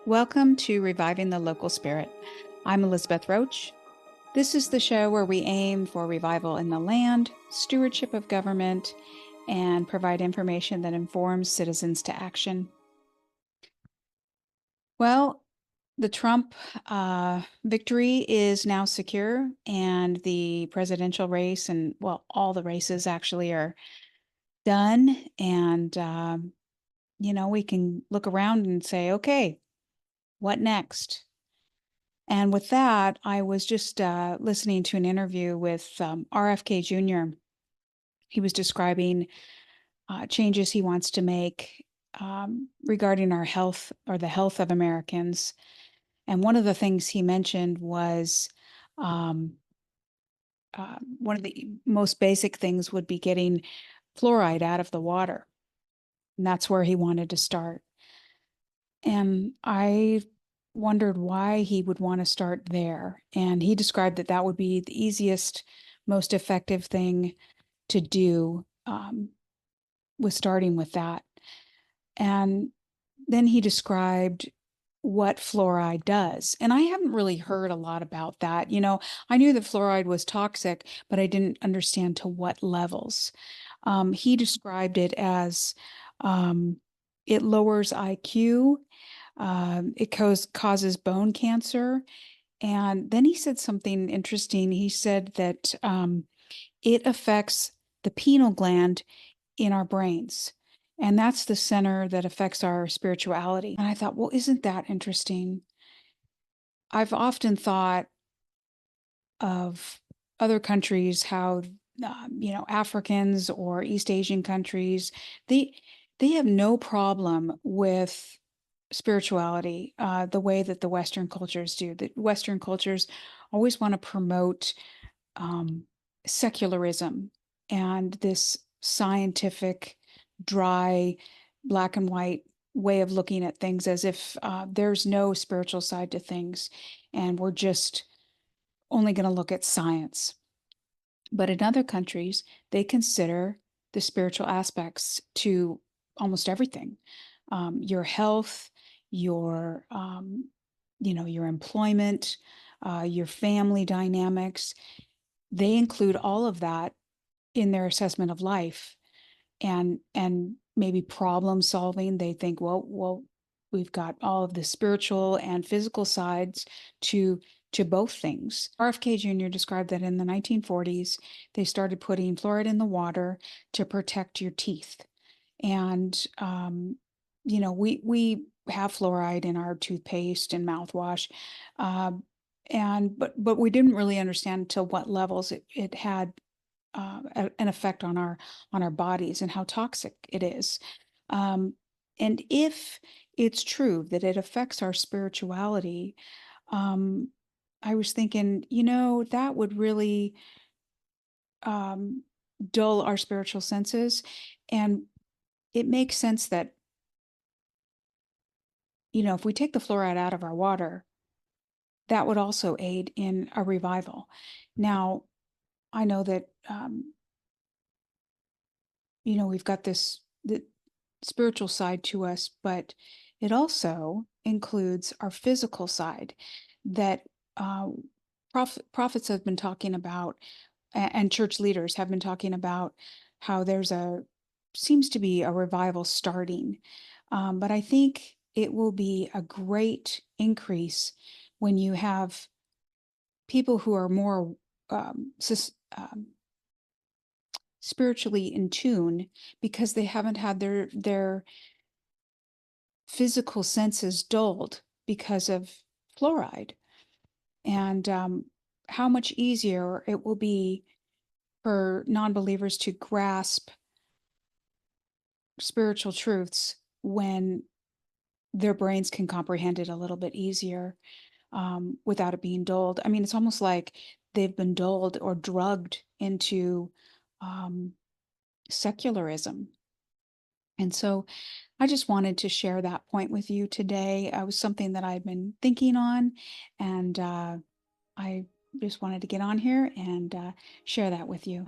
Welcome to Reviving the Local Spirit. I'm Elizabeth Roach. This is the show where we aim for revival in the land, stewardship of government, and provide information that informs citizens to action. Well, the Trump victory is now secure, and the presidential race and, well, all the races actually are done. And, we can look around and say, okay, what next? And with that, I was just listening to an interview with RFK Jr. He was describing changes he wants to make regarding our health or the health of Americans. And one of the things he mentioned was um, one of the most basic things would be getting fluoride out of the water. And that's where he wanted to start. And I wondered why he would want to start there. And he described that that would be the easiest, most effective thing to do with starting with that. And then he described what fluoride does. And I haven't really heard a lot about that. I knew that fluoride was toxic, but I didn't understand to what levels. He described it as it lowers IQ. It causes bone cancer. And then he said something interesting. He said that it affects the pineal gland in our brains. And that's the center that affects our spirituality. And I thought, well, isn't that interesting? I've often thought of other countries, how, Africans or East Asian countries, they have no problem with spirituality the way that the Western cultures do. The Western cultures always want to promote secularism and this scientific, dry, black and white way of looking at things as if there's no spiritual side to things, and we're just only going to look at science. But in other countries, they consider the spiritual aspects to almost everything. Your health, your employment, your family dynamics, they include all of that in their assessment of life, and maybe problem solving. They think, well, we've got all of the spiritual and physical sides to both things. RFK Jr. described that in the 1940s, they started putting fluoride in the water to protect your teeth. And we have fluoride in our toothpaste and mouthwash, but we didn't really understand to what levels it had an effect on our bodies and how toxic it is. And if it's true that it affects our spirituality, I was thinking, that would really dull our spiritual senses. And it makes sense that, if we take the fluoride out of our water, that would also aid in a revival. Now, I know that, we've got the spiritual side to us, but it also includes our physical side that prophets have been talking about, and church leaders have been talking about how seems to be a revival starting. But I think it will be a great increase when you have people who are more spiritually in tune, because they haven't had their physical senses dulled because of fluoride. And how much easier it will be for non-believers to grasp spiritual truths when their brains can comprehend it a little bit easier without it being dulled. I mean, it's almost like they've been dulled or drugged into secularism. And so I just wanted to share that point with you today. It was something that I've been thinking on, and I just wanted to get on here and share that with you.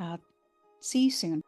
See you soon.